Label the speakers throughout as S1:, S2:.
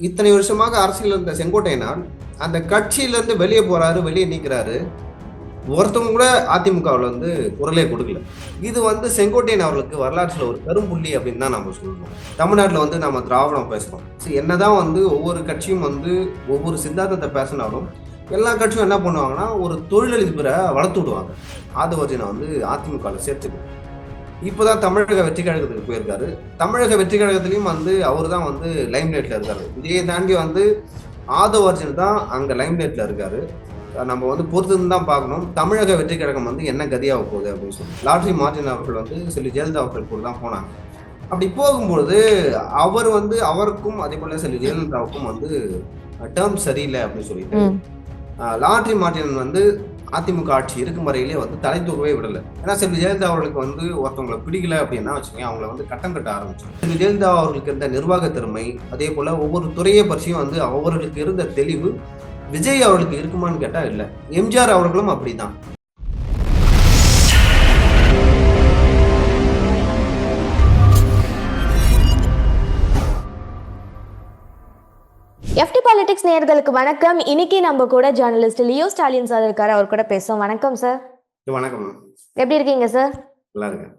S1: இத்தனை வருஷமாக அரசியல் இருந்த செங்கோட்டையனார் அந்த கட்சியில இருந்து வெளியே போறாரு, வெளியே நீக்கிறாரு. ஒருத்தவங்க கூட அதிமுகவில் குரலே கொடுக்கல. இது செங்கோட்டையன் அவர்களுக்கு வரலாற்றுல ஒரு கரும்புள்ளி அப்படின்னு தான் நம்ம சொல்லணும். தமிழ்நாட்டில் நம்ம திராவிடம் பேசுறோம். என்னதான் ஒவ்வொரு கட்சியும் ஒவ்வொரு சித்தாந்தத்தை பேசினாலும் எல்லா கட்சியும் என்ன பண்ணுவாங்கன்னா ஒரு தொழிலதிபரை வளர்த்து விடுவாங்க. ஆதவர்ஜனை அதிமுகவில் சேர்த்துக்கு இப்போதான் தமிழக வெற்றி கழகத்துக்கு போயிருக்காரு. தமிழக வெற்றி கழகத்திலையும் அவர் தான் லைம் லைட்ல இருக்காரு. இதையே தாண்டி ஆதவர்ஜன் தான் அங்க லைம் லைட்ல இருக்காரு. நம்ம பொறுத்து தான் பார்க்கணும் தமிழக வெற்றி கழகம் என்ன கதியாக போகுது அப்படின்னு சொல்லி. லாட்ரி மார்டின் அவர்கள் செல்வி ஜெயலலிதா அவர்கள் கூட தான் போனாங்க. அப்படி போகும்பொழுது அவர் அவருக்கும் அதே போல செல்வி ஜெயலலிதாவுக்கும் டேர்ம் சரியில்லை அப்படின்னு சொல்லிட்டு லாட்ரி மார்டின் அதிமுக ஆட்சி இருக்கும் வரையிலே தலை தூக்கவே விடல. ஏன்னா செல்வி ஜெயலலிதா அவர்களுக்கு ஒருத்தவங்களை பிடிக்கல அப்படின்னா வச்சுக்கோங்க, அவங்களை கட்டம் கட்ட ஆரம்பிச்சோம். செல்வி ஜெயலலிதா அவர்களுக்கு இருந்த நிர்வாக திறமை, அதே போல ஒவ்வொரு துறையை பற்றியும் அவர்களுக்கு இருந்த தெளிவு விஜய் அவர்களுக்கு இருக்குமான்னு கேட்டா இல்ல. எம்ஜிஆர் அவர்களும் அப்படிதான்.
S2: எஃப்டி பாலிடிக்ஸ் நேயர்களுக்கு வணக்கம். இன்னைக்கு நம்ம கூட ஜேர்னலிஸ்ட் லியோ ஸ்டாலின் சார் இருக்காரு, அவர் கூட பேசுவோம். வணக்கம் சார்.
S1: வணக்கம்.
S2: எப்படி இருக்கீங்க சார்?
S1: நல்லா இருக்கேன்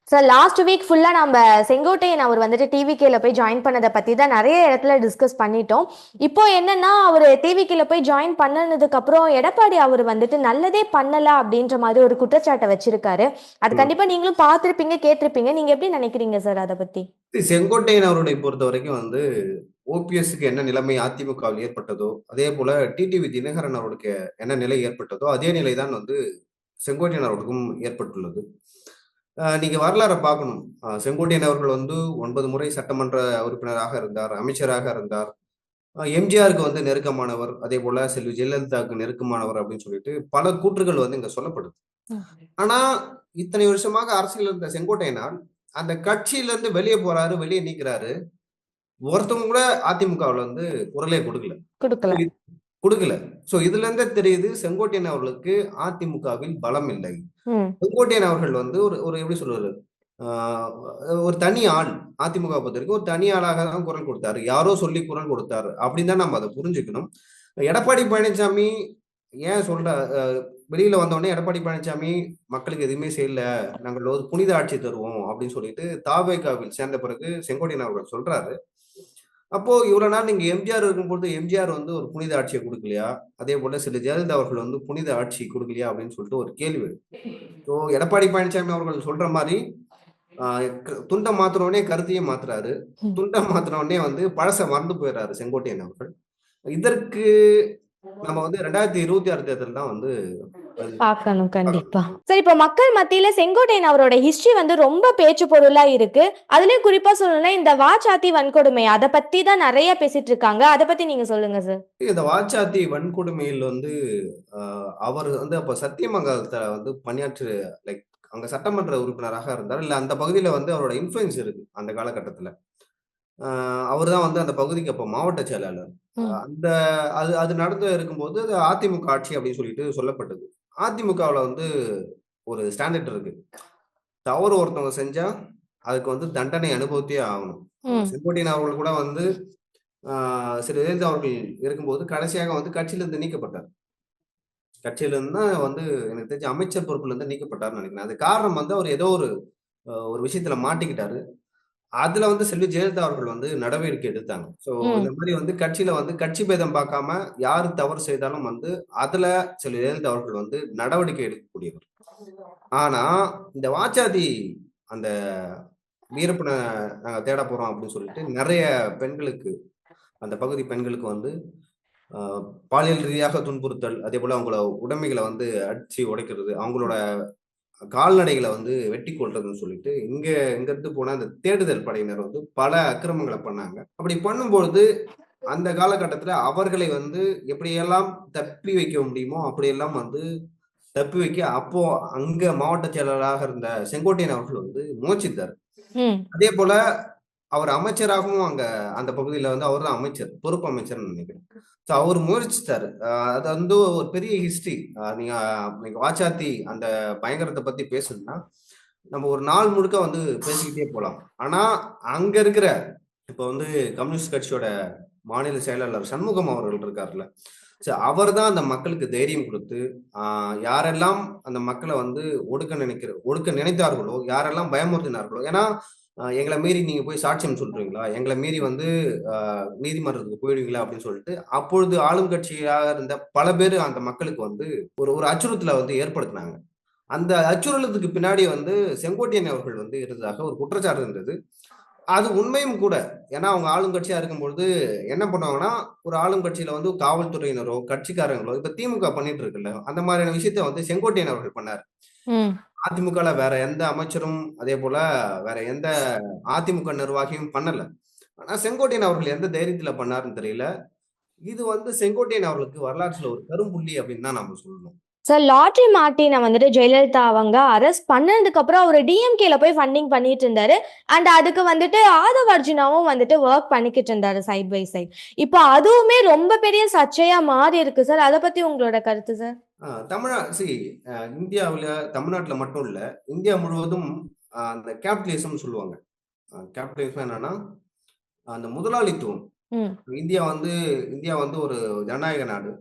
S2: சார். லாஸ்ட் வீக் ஃபுல்லா நம்ம செங்கோட்டையன் அவர் டிவிகேல போய் ஜாயின் பண்ணதை பத்தி தான் நிறைய இடத்துல டிஸ்கஸ் பண்ணிட்டோம். இப்போ என்னன்னா அவர் டிவிகேல போய் ஜாயின் பண்ணதுக்கு அப்புறம் எடப்பாடி அவர் நல்லதே பண்ணல அப்படின்ற மாதிரி ஒரு குற்றச்சாட்டை வச்சிருக்காரு. அது கண்டிப்பா நீங்களும் பார்த்திருப்பீங்க, கேட்டிருப்பீங்க. நீங்க எப்படி நினைக்கிறீங்க சார் அதை பத்தி?
S1: செங்கோட்டையன் அவருடைய பொறுத்த வரைக்கும் ஓபிஎஸ்க்கு என்ன நிலைமை அதிமுகவில் ஏற்பட்டதோ, அதே போல டிடிவி தினகரன் அவருக்கு என்ன நிலை ஏற்பட்டதோ அதே நிலைதான் செங்கோட்டையன் அவர்களுக்கும் ஏற்பட்டுள்ளது. நீங்க வரலாறை பார்க்கணும். செங்கோட்டையன் அவர்கள் 9 முறை சட்டமன்ற உறுப்பினராக இருந்தார், அமைச்சராக இருந்தார். எம்ஜிஆருக்கு நெருக்கமானவர், அதே போல செல்வி ஜெயலலிதாவுக்கு நெருக்கமானவர் அப்படின்னு சொல்லிட்டு பல கூற்றுகள் இங்க சொல்லப்படுது. ஆனா இத்தனை வருஷமாக அரசியல் இருந்த செங்கோட்டையனால் அந்த கட்சியில இருந்து வெளியே போறாரு, வெளியே நீக்கிறாரு. ஒருத்தவங்க கூட அதிமுகவில் குரலே கொடுக்கல. சோ இதுல இருந்தே தெரியுது செங்கோட்டையன் அவர்களுக்கு அதிமுகவில் பலம் இல்லை. செங்கோட்டையன் அவர்கள் ஒரு எப்படி சொல்றது, ஒரு தனி ஆள். அதிமுக பொறுத்த வரைக்கும் ஒரு தனி ஆளாக தான் குரல் கொடுத்தாரு. யாரோ சொல்லி குரல் கொடுத்தாரு அப்படின்னு தான் நம்ம அதை புரிஞ்சுக்கணும். எடப்பாடி பழனிசாமி ஏன் சொல்ற, வெளியில வந்தோடனே எடப்பாடி பழனிசாமி மக்களுக்கு எதுவுமே செய்யல, நாங்கள் ஒரு புனித ஆட்சி தருவோம் அப்படின்னு சொல்லிட்டு தாவேகாவில் சேர்ந்த பிறகு செங்கோட்டையன் அவர்கள் சொல்றாரு. அப்போ இவ்வளவு நாள் நீங்க எம்ஜிஆர் இருக்கும்போது எம்ஜிஆர் ஒரு புனித ஆட்சியை கொடுக்கலையா, அதே போல சில ஜெயலலிதா அவர்கள் புனித ஆட்சி கொடுக்கலையா அப்படின்னு சொல்லிட்டு ஒரு கேள்வி. ஸோ எடப்பாடி பழனிசாமி அவர்கள் சொல்ற மாதிரி துண்டை மாத்தினோடனே கருத்தையும் மாத்துறாரு, துண்டை மாத்தினோடனே பழச மறந்து போயிடுறாரு செங்கோட்டையன் அவர்கள். இதற்கு நம்ம 2026 தேர்தல் தான்
S2: பார்க்கணும். கண்டிப்பா சரி. இப்ப மக்கள் மத்தியில செங்கோட்டையன் அவரோட ஹிஸ்டரி ரொம்ப பேச்சு பொருளா இருக்கு. அதுலயும் குறிப்பா சொல்லணும்னா இந்த வாச்சாத்தி வன்கொடுமை அதை பத்தி தான் நிறைய பேசிட்டு இருக்காங்க. அதை பத்தி நீங்க சொல்லுங்க சார்.
S1: இந்த வாச்சாத்தி வன்கொடுமையில் அவர் அப்ப சத்தியமங்கலத்துல பணியாற்று லைக் அங்க சட்டமன்ற உறுப்பினராக இருந்தார். இல்ல அந்த பகுதியில அவரோட இன்ஃபுளுன்ஸ் இருக்கு அந்த காலகட்டத்துல. அவர் தான் அந்த பகுதிக்கு அப்ப மாவட்ட செயலாளர். அந்த அது அது நடந்து இருக்கும்போது அது அதிமுக ஆட்சி அப்படின்னு சொல்லிட்டு சொல்லப்பட்டது. அதிமுகவில் ஒரு ஸ்டாண்டர்ட் இருக்கு. தவறு ஒருத்தவங்க செஞ்சா அதுக்கு தண்டனை அனுபவித்தே ஆகணும். செங்கோட்டையன் அவர்கள் கூட சில ஜெயலலிதா அவர்கள் இருக்கும்போது கடைசியாக கட்சியில இருந்து நீக்கப்பட்டார். கட்சியில இருந்து தான் எனக்கு தெரிஞ்ச அமைச்சர் பொறுப்புல இருந்து நீக்கப்பட்டார்னு நினைக்கிறேன். அது காரணம் அவர் ஏதோ ஒரு விஷயத்துல மாட்டிக்கிட்டாரு. அதுல செல்வி ஜெயலலிதா அவர்கள் நடவடிக்கை எடுத்தாங்க. சோ இந்த மாதிரி கட்சியில கட்சி பேதம் பார்க்காம யாரு தவறு செய்தாலும் அதுல செல்வி ஜெயலலிதா அவர்கள் நடவடிக்கை எடுக்கக்கூடியவர். ஆனா இந்த வாச்சாதி அந்த வீரப்பனை நாங்க தேட போறோம் அப்படின்னு சொல்லிட்டு நிறைய பெண்களுக்கு, அந்த பகுதி பெண்களுக்கு பாலியல் ரீதியாக துன்புறுத்தல், அதே போல அவங்களோட உடைமைகளை அடிச்சு உடைக்கிறது, அவங்களோட கால்நடைகளை வெட்டி கொள்றதுன்னு சொல்லிட்டு இங்க இருந்து போன அந்த தேடுதல் படையினர் பல அக்கிரமங்களை பண்ணாங்க. அப்படி பண்ணும்பொழுது அந்த காலகட்டத்துல அவர்களை எப்படியெல்லாம் தப்பி வைக்க முடியுமோ அப்படியெல்லாம் தப்பி வைக்க அப்போ அங்க மாவட்ட செயலாளராக இருந்த செங்கோட்டையன் அவர்கள் முயற்சித்தார். அதே போல அவர் அமைச்சராகவும் அங்க அந்த பகுதியில அவர் தான் அமைச்சர், பொறுப்பு அமைச்சர்னு நினைக்கிறேன். ஸோ அவர் முயற்சித்தாரு. அது ஒரு பெரிய ஹிஸ்டரி. நீங்க வாச்சாத்தி அந்த பயங்கரத்தை பத்தி பேசணும்னா நம்ம ஒரு நாள் முழுக்க பேசிக்கிட்டே போலாம். ஆனா அங்க இருக்கிற இப்ப கம்யூனிஸ்ட் கட்சியோட மாநில செயலாளர் சண்முகம் அவர்கள் இருக்காருல்ல, அவர் தான் அந்த மக்களுக்கு தைரியம் கொடுத்து யாரெல்லாம் அந்த மக்களை வந்து ஒடுக்க நினைத்தார்களோ, யாரெல்லாம் பயமுறுத்தினார்களோ, ஏன்னா எங்களை மீறி நீங்க போய் சாட்சியம் சொல்றீங்களா, எங்களை மீறி வந்து நீதிமன்றத்துக்கு போயிடுவீங்களா அப்படின்னு சொல்லிட்டு அப்பொழுது ஆளும் கட்சியாக இருந்த பல பேர் அந்த மக்களுக்கு வந்து ஒரு ஒரு அச்சுறுத்தலை வந்து ஏற்படுத்தினாங்க. அந்த அச்சுறுத்தலுக்கு பின்னாடி வந்து செங்கோட்டையன் அவர்கள் வந்து இருந்ததாக ஒரு குற்றச்சாட்டு இருந்தது. அது உண்மையும் கூட. ஏன்னா அவங்க ஆளுங்கட்சியா இருக்கும்பொழுது என்ன பண்ணுவாங்கன்னா, ஒரு ஆளுங்கட்சியில வந்து காவல்துறையினரோ, கட்சிக்காரங்களோ இப்ப திமுக பண்ணிட்டு இருக்குல்ல, அந்த மாதிரியான விஷயத்த வந்து செங்கோட்டையன் அவர்கள் பண்ணாரு.
S2: ம்.
S1: அதிமுகல வேற எந்த அமைச்சரும், அதேபோல வேற எந்த அதிமுக நிர்வாகியும் பண்ணல. ஆனா செங்கோட்டையன் அவர்கள் எந்த தைரியத்துல பண்ணாருன்னு தெரியல. இது வந்து செங்கோட்டையன் அவர்களுக்கு வரலாற்றுல ஒரு கரும்புள்ளி அப்படின்னு தான் நாம சொல்லணும்.
S2: சார் லாட்ரி மார்ட்டினை வந்துட்டு ஜெயலலிதா அவங்க அரெஸ்ட் பண்ணதுக்கு அப்புறம் அவர் டிஎம்கேல போய் ஃபண்டிங் பண்ணிட்டு இருந்தாரு. அண்ட் அதுக்கு வந்துட்டு ஆதவ் அர்ஜுனாவும் வந்துட்டு ஒர்க் பண்ணிக்கிட்டு இருந்தாரு சைட் பை சைட். இப்போ அதுவுமே ரொம்ப பெரிய சர்ச்சையா மாறி இருக்கு சார். அதை பத்தி உங்களோட கருத்து சார்?
S1: இந்தியாவுல தமிழ்நாட்டுல மட்டும் இல்ல, இந்தியா முழுவதும் அந்த கேபிட்டலிசம் சொல்லுவாங்க. கேபிட்டலிசம் என்னன்னா, அந்த முதலாளித்துவம்.
S2: ம்.
S1: இந்தியா வந்து ஒரு ஜனநாயக நாடு.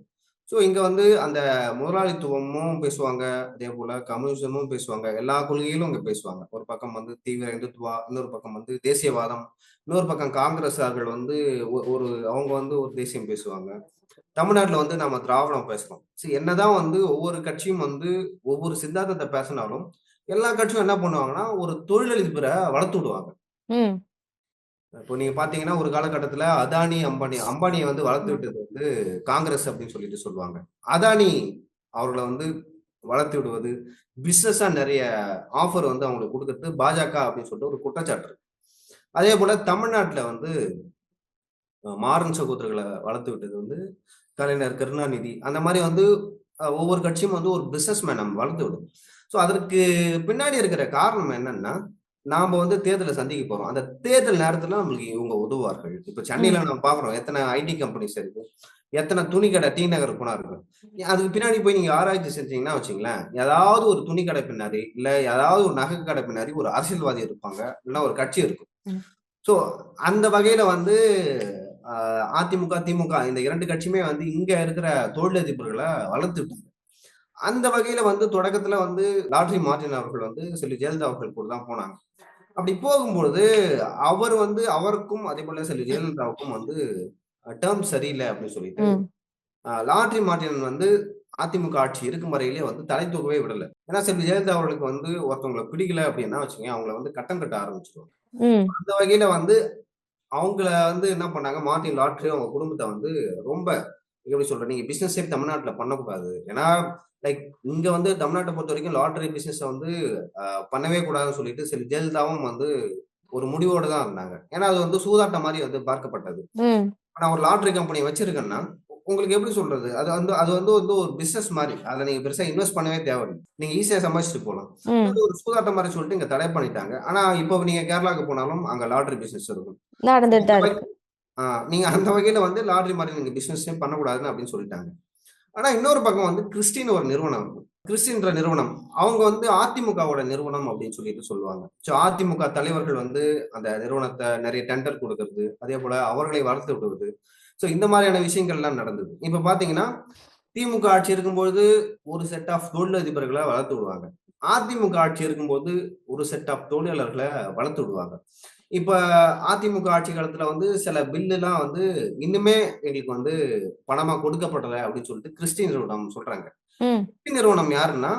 S1: ஸோ இங்க வந்து அந்த முதலாளித்துவமும் பேசுவாங்க, அதே போல கம்யூனிசமும் பேசுவாங்க. எல்லா கொள்கைகளும் இங்க பேசுவாங்க. ஒரு பக்கம் வந்து தீவிர இந்துத்துவா, இன்னொரு பக்கம் வந்து தேசியவாதம், இன்னொரு பக்கம் காங்கிரஸார்கள் வந்து அவங்க வந்து ஒரு தேசியம் பேசுவாங்க. தமிழ்நாட்டுல வந்து நம்ம திராவிடம் பேசுறோம். என்னதான் வந்து ஒவ்வொரு கட்சியும் வந்து ஒவ்வொரு சித்தாந்தத்தை பேசினாலும், எல்லா கட்சியும் என்ன பண்ணுவாங்கன்னா, ஒரு தொழிலதிபரை வளர்த்து விடுவாங்க.
S2: ம்.
S1: இப்போ நீங்க பாத்தீங்கன்னா, ஒரு காலகட்டத்துல அம்பானிய வந்து வளர்த்து விட்டது வந்து காங்கிரஸ் அப்படின்னு சொல்லிட்டு சொல்லுவாங்க. அதானி அவர்கள வந்து வளர்த்து விடுவது, பிசினஸா நிறைய ஆஃபர் வந்து அவங்களுக்கு குடுக்குறது பாஜக அப்படின்னு சொல்லிட்டு ஒரு குற்றச்சாட்டு இருக்கு. அதே போல தமிழ்நாட்டுல வந்து மாறன் சகோதரர்களை வளர்த்து விட்டது வந்து கலைஞர் கருணாநிதி. அந்த மாதிரி வந்து ஒவ்வொரு கட்சியும் வந்து ஒரு பிசினஸ் மேன் நம்ம வளர்த்து விடும். ஸோ அதற்கு பின்னாடி இருக்கிற காரணம் என்னன்னா, நாம வந்து தேர்தலை சந்திக்க போறோம். அந்த தேர்தல் நேரத்துல நம்மளுக்கு இவங்க உதவுவார்கள். இப்ப சென்னையில
S2: ம்.
S1: நம்ம பாக்குறோம் எத்தனை ஐடி கம்பெனிஸ் இருக்கு, எத்தனை துணி கடை டி நகர் போனா இருக்கு. அதுக்கு பின்னாடி போய் நீங்க ஆராய்ச்சி செஞ்சீங்கன்னா வச்சுங்களேன், ஏதாவது ஒரு துணி கடை பின்னாடி, இல்ல ஏதாவது ஒரு நகை கடை பின்னாடி ஒரு அரசியல்வாதி இருப்பாங்க, இல்லைன்னா ஒரு கட்சி இருக்கும்.
S2: ம்.
S1: ஸோ அந்த வகையில வந்து அதிமுக, திமுக இந்த 2 கட்சியுமே வந்து இங்க இருக்கிற தொழிலதிபர்களை வளர்த்துட்டாங்க. அந்த வகையில வந்து தொடக்கத்துல வந்து லாட்ரி மார்ட்டின் அவர்கள் வந்து செல்வி ஜெயலலிதா அவர்கள் கூட தான் போனாங்க. அப்படி போகும்பொழுது அவர் வந்து அவருக்கும் அதே போல செல்வி ஜெயலலிதாவுக்கும் வந்து டேர்ம் சரியில்லை அப்படின்னு சொல்லிட்டு
S2: ம்.
S1: லாட்ரி மார்ட்டின் வந்து அதிமுக ஆட்சி இருக்கும் வரையிலே வந்து தலை தூக்கவே விடல. ஏன்னா செல்வி ஜெயலலிதா அவர்களுக்கு வந்து ஒருத்தவங்களை பிடிக்கல அப்படின்னா வச்சுக்கோங்க, அவங்கள வந்து கட்டம் கட்ட ஆரம்பிச்சிருவாங்க.
S2: ம்.
S1: அந்த வகையில வந்து அவங்கள வந்து என்ன பண்ணாங்க, மார்ட்டின் லாட்டரி அவங்க குடும்பத்த வந்து ரொம்ப எப்படி சொல்றது, நீங்க பிசினஸே தமிழ்நாட்டுல பண்ணக்கூடாது. ஏன்னா லைக் இங்க வந்து தமிழ்நாட்டை பொறுத்தவரைக்கும் லாட்டரி பிசினஸ வந்து பண்ணவே கூடாதுன்னு சொல்லிட்டு சில ஜெயலலிதாவும் வந்து ஒரு முடிவோட தான் இருந்தாங்க. ஏன்னா அது வந்து சூதாட்டம் மாரி வந்து பார்க்கப்பட்டது.
S2: ம்.
S1: நான் ஒரு லாட்டரி கம்பெனி வச்சிருக்கேன்னா, உங்களுக்கு எப்படி சொல்றது? அது வந்து ஒரு பிசினஸ் மாரி. அதுல நீங்க பெருசா இன்வெஸ்ட் பண்ணவே தேவையில்ல. நீங்க ஈஸியா சம்பாதிச்சுட்டு போலாம்.
S2: ம்.
S1: அது ஒரு சூதாட்டம் மாரி சொல்லிட்டு இங்க தடை பண்ணிட்டாங்க. ஆனா இப்போ நீங்க கேரளாக்கு போனாலும் அங்க லாட்டரி பிசினஸ் இருக்கும்.
S2: நடந்துட்டு தான் இருக்கு.
S1: ஆ நீங்க அந்த வகையில வந்து லாட்டரி மாரி நீங்க பிசினஸே பண்ணக்கூடாதுன்னு அப்படின்னு சொல்லிட்டாங்க. ஆனா இன்னொரு பக்கம் வந்து கிறிஸ்டின்னு ஒரு நிறுவனம் இருக்கும். கிறிஸ்டின்ற நிறுவனம். அவங்க வந்து அதிமுகவோட நிறுவனம் அப்படின்னு சொல்லிட்டு சொல்லுவாங்க. அதிமுக தலைவர்கள் வந்து அந்த நிறுவனத்த நிறைய டெண்டர் குடுக்கறது, அதே போல அவர்களை வளர்த்து விடுவது. இந்த மாதிரியான விஷயங்கள்லாம் நடந்தது. இப்ப பாத்தீங்கன்னா, திமுக ஆட்சி இருக்கும்பொழுது ஒரு செட் ஆஃப் தொழிலதிபர்கள வளர்த்து விடுவாங்க. அதிமுக ஆட்சி இருக்கும்போது ஒரு செட் ஆஃப் தொழிலாளர்கள வளர்த்து விடுவாங்க. இப்ப அதிமுக ஆட்சி காலத்துல வந்து சில பில்லுலாம் வந்து இன்னுமே எங்களுக்கு வந்து பணமா கொடுக்கப்படல அப்படின்னு சொல்லிட்டு கிறிஸ்டின் நிறுவனம் சொல்றாங்க.
S2: ம்.
S1: கிறிஸ்டின் நிறுவனம் யாருன்னா,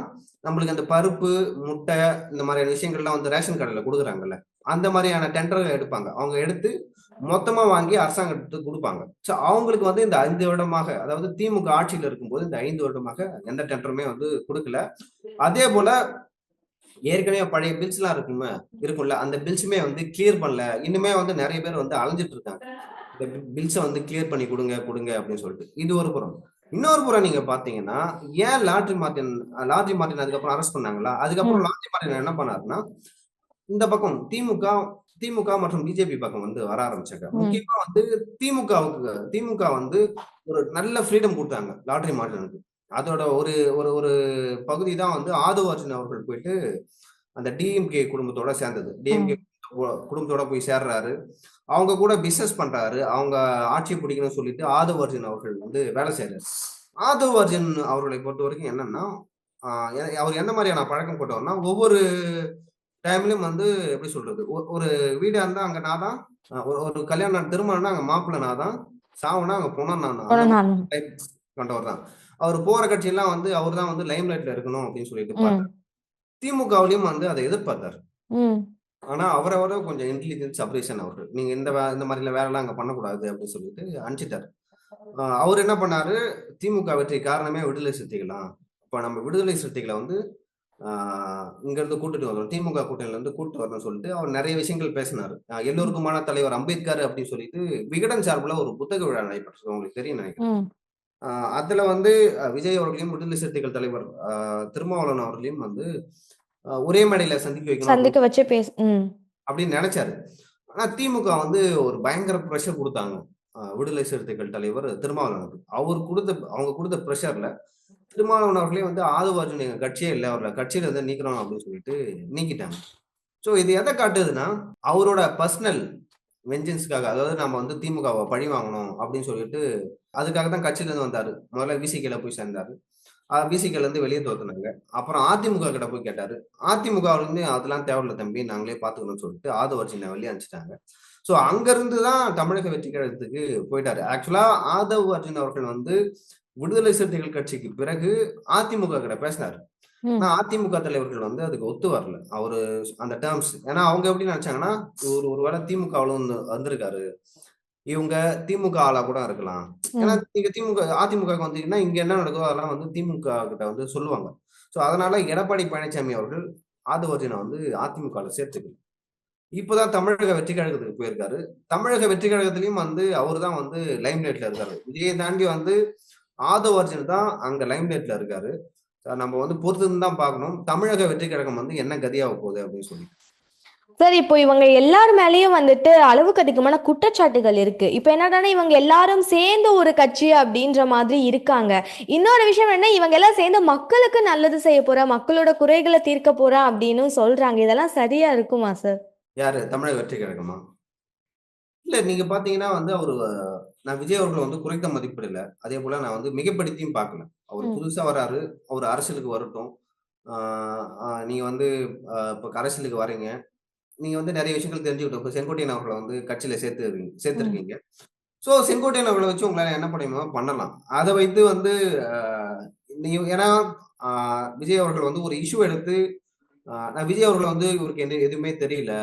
S1: நம்மளுக்கு அந்த பருப்பு, முட்டை இந்த மாதிரியான விஷயங்கள்லாம் வந்து ரேஷன் கடையில குடுக்குறாங்கல்ல. அந்த மாதிரியான டெண்டர் எடுப்பாங்க. அவங்க எடுத்து மொத்தமா வாங்கி அரசாங்கத்துக்கு குடுப்பாங்க. அவங்களுக்கு வந்து இந்த 5 வருடமாக, அதாவது திமுக ஆட்சியில இருக்கும்போது இந்த 5 வருடமாக எந்த டெண்டருமே வந்து குடுக்கல. அதே போல ஏற்கனவே பழைய பில்ஸ்லாம் இருக்கும்ல. அந்த பில்ஸுமே வந்து கிளியர் பண்ணல. இன்னுமே வந்து நெறைய பேர் வந்து அலைஞ்சுட்டு இருக்காங்க. இந்த பில்ஸ வந்து கிளியர் பண்ணி குடுங்க, குடுங்க அப்படின்னு சொல்லிட்டு. இது ஒரு புறம். இன்னொரு புறம் நீங்க பார்த்தீங்கன்னா, ஏன் லாட்ரி மார்ட்டின் அதுக்கப்புறம் அரெஸ்ட் பண்ணாங்களா? அதுக்கப்புறம்
S2: ம்.
S1: லாட்ரி மார்ட்டின் என்ன பண்ணாருன்னா, இந்த பக்கம் திமுக மற்றும் பிஜேபி பக்கம் வந்து வர ஆரம்பிச்சாங்க.
S2: ம்.
S1: முக்கியமா வந்து திமுக வந்து ஒரு நல்ல ஃப்ரீடம் குடுத்தாங்க லாட்ரி மார்ட்டினுக்கு. அதோட ஒரு ஒரு ஒரு பகுதி தான் வந்து ஆதவ் அர்ஜுனா அவர்கள் போயிட்டு அந்த டிஎம்கே குடும்பத்தோட சேர்ந்தது.
S2: ம்.
S1: டிஎம்கே குடும்பத்தோட போய் சேர்றாரு. அவங்க கூட பிசினஸ் பண்றாரு. அவங்க ஆட்சி பிடிக்கணும்னு சொல்லிட்டு ஆதவ் அர்ஜுன் அவர்கள் வந்து வேலை செய்றாரு. ஆதவ் அர்ஜுன் அவர்களை பொறுத்தவரைக்கும் என்னன்னா, அவர் எந்த மாதிரியான பழக்கம் கொண்டவர்னா, ஒவ்வொரு டைம்லயும் வந்து எப்படி சொல்றது? ஒரு வீடா இருந்தா அங்க நான் தான். ஒரு ஒரு கல்யாணம் திருமணம்னா அங்க மாப்பிள்ளை நான் தான். சாவுனா அங்க பொணம் நான் தான். அந்த மாதிரி
S2: நானும்.
S1: டைப் கொண்டவர் தான். அவர் போற கட்சியெல்லாம் வந்து அவர் தான் வந்து லைம் லைட்ல இருக்கணும் அப்படின்னு சொல்லிட்டு பார்த்தார்.
S2: ம்.
S1: திமுகவிலயும் வந்து அதை எதிர்பார்த்தார்.
S2: ம்.
S1: ஆனா அவர கொஞ்சம் இன்டெலிஜென்ஸ் சபரேஷன் அவரு. நீங்க இந்த மாதிரிலாம் வேலைலாம் அங்க பண்ணக்கூடாது அப்படின்னு சொல்லிட்டு அனுப்பிச்சுட்டாரு. அவரு என்ன பண்ணாரு, திமுக வெற்றி காரணமே விடுதலை சிறுத்தைகள். அப்ப நம்ம விடுதலை சிறுத்தைகள வந்து ஆ இங்க இருந்து கூட்டிட்டு வரணும். திமுக கூட்டணியில இருந்து கூட்டிட்டு வரணும்னு சொல்லிட்டு அவர் நெறைய விஷயங்கள் பேசினாரு. எல்லோருக்குமான தலைவர் அம்பேத்கர் அப்படின்னு சொல்லிட்டு விகடன் சார்புல ஒரு புத்தக விழா நடைபெற்றது. உங்களுக்கு தெரியும்னு நெனைக்கிறேன்.
S2: ம்.
S1: ஆ அதுல வந்து விஜய் அவர்களையும், விடுதலை சிறுத்தைகள் தலைவர் திருமாவளவன் அவர்களையும் வந்து ஒரே மேடையில சந்திக்க வைக்கணும்
S2: சந்திக்க வச்சு
S1: அப்படின்னு நெனைச்சாரு. ஆனா திமுக வந்து ஒரு பயங்கர பிரஷர் குடுத்தாங்க. விடுதலை சிறுத்தைகள் தலைவர் திருமாவளவனுக்கு. அவங்க குடுத்த பிரஷர்ல திருமாவளவன் அவர்களே வந்து ஆதவ அர்ஜுன் எங்க கட்சியே இல்ல. அவர கட்சியில இருந்து நீக்குறோம் அப்படின்னு சொல்லிட்டு நீக்கிட்டாங்க. சோ இது எத காட்டுதுன்னா, அவரோட பர்சனல் வெஞ்சன்ஸ்க்காக அதாவது நம்ம வந்து திமுகவ பழி வாங்கணும் அப்படின்னு சொல்லிட்டு, அதுக்காக தான் கட்சியில இருந்து வந்தாரு. முதல்ல விசிகேல போய் சேர்ந்தாரு. விசிகேல இருந்து வெளிய தொரத்துனாங்க. அப்புறம் அதிமுக கிட்ட போய் கேட்டாரு. அதிமுகவுல இருந்து அதெல்லாம் தேவையில்ல தம்பி. நாங்களே பார்த்துக்கிறோம்னு சொல்லிட்டு ஆதவ அர்ஜுன வெளிய அனுப்பிச்சுட்டாங்க. சோ அங்க இருந்து தான் தமிழக வெற்றி கழகத்துக்கு போயிட்டாரு. ஆக்சுவலா ஆதவ் அர்ஜுன் அவர்கள் வந்து விடுதலை சிறுத்தைகள் கட்சிக்கு பிறகு அதிமுக கிட்ட பேசினாரு.
S2: ம்.
S1: ஆனா அதிமுக தலைவர்கள் வந்து அதுக்கு ஒத்து வரல. அவரு அந்த டெர்ம்ஸ். ஏன்னா அவங்க எப்படி நினைச்சாங்கன்னா, ஒருவேளை திமுகவுல வந்திருக்காரு. இவங்க திமுக ஆளா கூட இருக்கலாம். ஏன்னா
S2: ம்.
S1: நீங்க அதிமுகவுக்கு வந்தீங்கன்னா, இங்க என்ன நடக்குதோ அதெல்லாம் வந்து திமுக கிட்ட வந்து சொல்லுவாங்க. சோ அதனால எடப்பாடி பழனிசாமி அவர்கள் ஆதவ அர்ஜுன வந்து அதிமுகல சேர்த்துக்கல. இப்பதான் தமிழக வெற்றி கழகத்துக்கு போயிருக்காரு. தமிழக வெற்றி கழகத்திலயும் வந்து அவரு தான் வந்து லைம் லைட்ல இருக்காரு. விஜயை தாண்டி வந்து ஆதவ் அர்ஜுன் தான் அங்க லைம் லைட்ல இருக்காரு. நம்ம வந்து பொறுத்திருந்து தான் பார்க்கணும். தமிழக வெற்றி கழகம் வந்து என்ன கதியாக போகுது அப்படின்னு சொல்லி.
S2: சார், இப்போ இவங்க எல்லார் மேலயும் வந்துட்டு அளவுக்கு அதிகமான குற்றச்சாட்டுகள் இருக்கு. இப்ப என்னடான்னா இவங்க எல்லாரும் சேர்ந்து ஒரு கட்சி அப்படின்ற மாதிரி இருக்காங்க. இன்னொரு விஷயம் என்ன, இவங்க எல்லாம் சேர்ந்து மக்களுக்கு நல்லது செய்ய போறா, மக்களோட குறைகளை தீர்க்க போறா அப்படின்னு சொல்றாங்க. இதெல்லாம் சரியா இருக்குமா சார்?
S1: யாரு? தமிழக வெற்றி கழகமா? இல்ல நீங்க பார்த்தீங்கன்னா வந்து நான் விஜய் அவர்கள வந்து குறைத்த மதிப்பிடல. அதேபோல நான் வந்து மிகைப்படுத்தியும் பார்க்கல. அவர்
S2: ம்.
S1: புதுசா வராரு. அவர் அரசியலுக்கு வரட்டும். ஆ நீங்க வந்து இப்ப அரசியலுக்கு வரீங்க. நீங்க வந்து நெறைய விஷயங்கள் தெரிஞ்சுக்கிட்டோம். இப்ப செங்கோட்டையன் அவர்கள வந்து கட்சியில
S2: ம்.
S1: சேர்த்திருக்கீங்க. சோ செங்கோட்டையன் அவர்கள வச்சு உங்களால என்ன முடியுமோ பண்ணலாம். அத வைத்து வந்து அ ஏன்னா அ விஜய் அவர்கள் வந்து ஒரு இஷ்யூ எடுத்து நான் விஜய் அவர்கள வந்து இவருக்கு எதுவுமே தெரியல.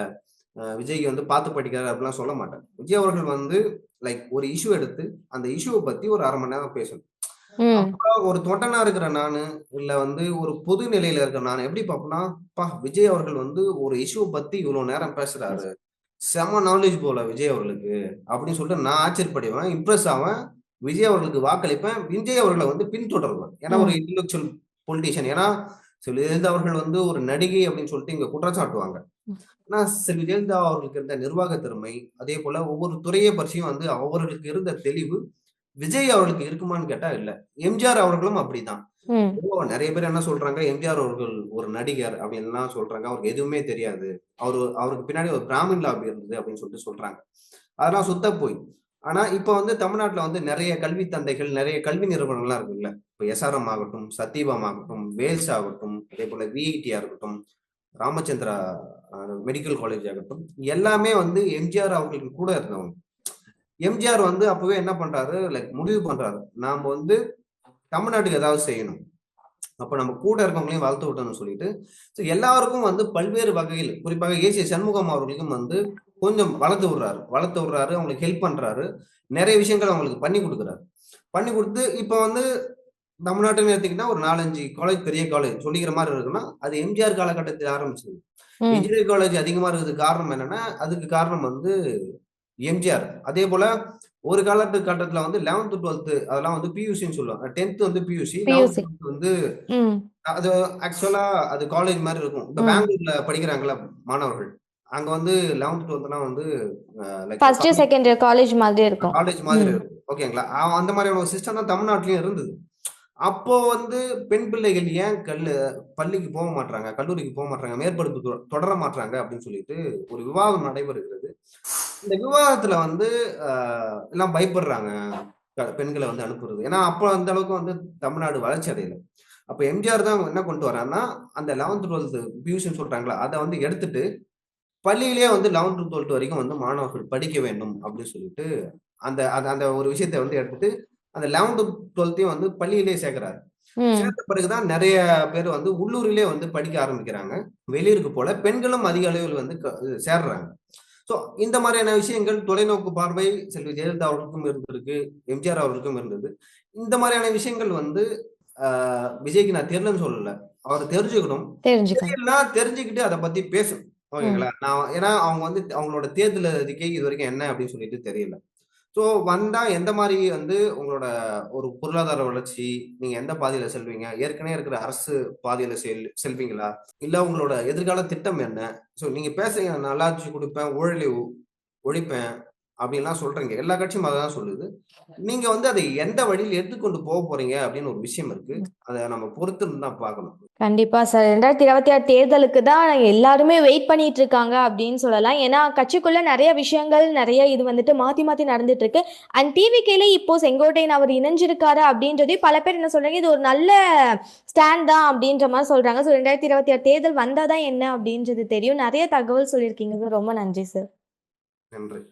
S1: விஜய் வந்து பார்த்து படிக்கிறாரு அப்படிலாம் சொல்ல மாட்டேன். விஜய் அவர்கள் வந்து லைக் ஒரு இஷ்யூ எடுத்து, அந்த இஷ்யூவ பத்தி ஒரு 1/2 மணி நேரம் பேசணும்.
S2: ம்.
S1: அப்ப ஒரு தொண்டனா இருக்கிற நானு, இல்ல வந்து ஒரு பொது நிலையில இருக்கிற நானு எப்படி பார்ப்பேன்னா, விஜய் அவர்கள் வந்து ஒரு இஷ்யூவ பத்தி இவ்வளோ நேரம் பேசுறாரு. செம்ம நாலேட்ஜ் போல விஜய் அவர்களுக்கு. அப்படின்னு சொல்லிட்டு நான் ஆச்சரியப்படுவேன். இம்ப்ரெஸ் ஆவேன். விஜய் அவர்களுக்கு வாக்களிப்பேன். விஜய் அவர்கள வந்து பின்தொடருவேன். ஏன்னா ஒரு
S2: ம்.
S1: Intellectual politician. ஏன்னா ஜெயலலிதா அவர்கள் வந்து ஒரு நடிகை அப்படின்னு சொல்லிட்டு இங்க குற்றம் சாட்டுவாங்க. ஆனா செல்வி ஜெயலலிதா அவர்களுக்கு இருந்த நிர்வாக திறமை, அதேபோல ஒவ்வொரு துறையை பற்றியும் வந்து அவர்களுக்கு இருந்த தெளிவு, விஜய் அவர்களுக்கு இருக்குமான்னு கேட்டா இல்ல. எம்ஜிஆர் அவர்களும் அப்படிதான்.
S2: ம்.
S1: நெறைய பேர் என்ன சொல்றாங்க, எம்ஜிஆர் அவர்கள் ஒரு நடிகர் அப்படின்லாம் சொல்றாங்க. அவருக்கு எதுவுமே தெரியாது. அவருக்கு பின்னாடி ஒரு பிராமின் லாபி இருந்தது அப்படின்னு சொல்லிட்டு சொல்றாங்க. அதெல்லாம் சுத்த பொய். ஆனா இப்ப வந்து தமிழ்நாட்டுல வந்து நெறைய கல்வி தந்தைகள், நெறைய கல்வி நிறுவனங்கள்லாம் இருக்குல்ல. இப்ப எஸ்ஆர்எம் ஆகட்டும், சத்தியபாம் ஆகட்டும், வேல்ஸ் ஆகட்டும், அதேபோல விஐடியா இருக்கட்டும், ராமச்சந்திரா மெடிக்கல் காலேஜ் ஆகட்டும், எல்லாமே வந்து எம்ஜிஆர் அவர்களுக்கு கூட இருந்தவங்க. எம்ஜிஆர் வந்து அப்பவே என்ன பண்றாரு, லைக் முடிவு பண்றாரு. நாம வந்து தமிழ்நாட்டுக்கு ஏதாவது செய்யணும். அப்ப நம்ம கூட இருக்கவங்களையும் வளர்த்து விட்டோம்னு சொல்லிட்டு, எல்லாருக்கும் வந்து பல்வேறு வகையில், குறிப்பாக ஏ.சி. சண்முகம் அவர்களுக்கும் வந்து கொஞ்சம் வளர்த்து விடுறாரு. அவங்களுக்கு ஹெல்ப் பண்றாரு. நெறைய விஷயங்கள் அவங்களுக்கு பண்ணி குடுக்குறாரு. பண்ணி குடுத்து இப்ப வந்து தமிழ்நாட்டுன்னு எடுத்தீங்கன்னா, ஒரு 4, 5 காலேஜ் பெரிய காலேஜ் சொல்லிக்கிற மாரி இருக்குன்னா, அது எம்ஜிஆர் காலகட்டத்தில் ஆரம்பிச்சது.
S2: ம்.
S1: இன்ஜினியரிங் காலேஜ் அதிகமா இருக்கிறதுக்கு காரணம் என்னன்னா, அதுக்கு காரணம் வந்து எம்ஜிஆர். அதேபோல ஒரு கட்டத்துல வந்து 11த், 12த் அதெல்லாம் வந்து பியூசின்னு சொல்லுவாங்க. 10த் வந்து பியூசி, 11த்,
S2: பியூசி.
S1: 12த் வந்து
S2: ம்.
S1: அது ஆக்சுவலா அது காலேஜ் மாரி இருக்கும். இப்ப
S2: ம்.
S1: பெங்களூர்ல படிக்கிறாங்கல்ல மாணவர்கள். அங்க வந்து 11த், 12த்லாம் வந்து லைக்
S2: ஃபர்ஸ்ட், செகண்ட் காலேஜ் மாதிரி இருக்கும்.
S1: காலேஜ் மாதிரி
S2: ம்.
S1: இருக்கும். ஓகேங்களா? அந்த மாதிரியான ஒரு சிஸ்டம் தான் தமிழ்நாட்டிலயும் இருந்தது. அப்போ வந்து பெண் பிள்ளைகள் ஏன் பள்ளிக்கு போக மாட்டாங்க, கல்லூரிக்கு போக மாட்டாங்க, மேற்படிப்பு தொடர மாட்டாங்க அப்படின்னு சொல்லிட்டு ஒரு விவாதம் நடைபெறுகிறது. இந்த விவாதத்துல வந்து எல்லாம் பயப்படுறாங்க பெண்களை வந்து அனுப்புறது. ஏன்னா அப்ப அந்த அளவுக்கு வந்து தமிழ்நாடு வளர்ச்சி அடையல. அப்ப எம்ஜிஆர் தான் என்ன கொண்டு வராருன்னா, அந்த 11th 12th பியூசின்னு சொல்றாங்களா, அதை வந்து எடுத்துட்டு பள்ளியிலேயே வந்து 11th 12th வரைக்கும் வந்து மாணவர்கள் படிக்க வேண்டும் அப்படின்னு சொல்லிட்டு அந்த அந்த அந்த ஒரு விஷயத்தை வந்து எடுத்துட்டு அந்த 11th 12th வந்து பள்ளியிலேயே சேர்க்கிறாரு.
S2: ம்.
S1: சேர்ந்த பிறகுதான் நிறைய பேர் வந்து உள்ளூரிலே வந்து படிக்க ஆரம்பிக்கிறாங்க. வெளியூருக்கு போல பெண்களும் அதிக அளவில் வந்து சேர்றாங்க. சோ இந்த மாதிரியான விஷயங்கள் தொலைநோக்கு பார்வை செல்வி ஜெயலலிதா அவர்களுக்கும் இருந்திருக்கு, எம்ஜிஆர் அவர்களுக்கும் இருந்தது. இந்த மாதிரியான விஷயங்கள் வந்து விஜய்க்கு நான் தெரியலன்னு சொல்லல. அவர் தெரிஞ்சுக்கணும்.
S2: தெரிஞ்சுக்கணும்.
S1: தெரியலன்னா தெரிஞ்சுக்கிட்டு அதை பத்தி பேசணும்.
S2: ம்.
S1: ஓகேங்களா? நான் ஏன்னா அவங்க வந்து அவங்களோட தேர்தல் அறிக்கை இதுவரைக்கும் என்ன அப்படின்னு சொல்லிட்டு தெரியல. ஸோ வந்தா எந்த மாரி வந்து உங்களோட ஒரு பொருளாதார வளர்ச்சி, நீங்க எந்த பாதையில செல்வீங்க? ஏற்கனவே இருக்கிற அரசு பாதையில செல்வீங்களா? இல்ல உங்களோட எதிர்கால திட்டம் என்ன? ஸோ நீங்க பேசுங்க, நல்லாட்சி குடுப்பேன், ஊழலை ஒழிப்பேன் அப்படின்லாம் சொல்றீங்க. எல்லா கட்சியும் அததான் சொல்லுது. நீங்க வந்து அதை எந்த வழியில எடுத்துக்கொண்டு போறீங்க அப்படின்னு ஒரு விஷயம் இருக்கு. அத நம்ம பொறுத்திருந்து தான் பார்க்கணும்.
S2: கண்டிப்பா சார். 2026 தேர்தலுக்கு தான் எல்லாருமே வெயிட் பண்ணிட்டு இருக்காங்க அப்படின்னு சொல்லலாம். ஏன்னா, கட்சிக்குள்ள நெறைய விஷயங்கள், நெறைய இது வந்துட்டு மாத்தி மாத்தி நடந்துட்டு இருக்கு. அண்ட் டிவிகேல இப்போ செங்கோட்டையன் அவர் இணைஞ்சிருக்காரு அப்படின்றதையும் பல பேர் என்ன சொல்றாங்க, இது ஒரு நல்ல ஸ்டாண்ட் தான் அப்படின்ற மாரி சொல்றாங்க. ஸோ 2026 தேர்தல் வந்தா தான் என்ன அப்படின்றது தெரியும். நெறைய தகவல் சொல்லியிருக்கீங்க சார். ரொம்ப நன்றி சார்.
S1: நன்றி.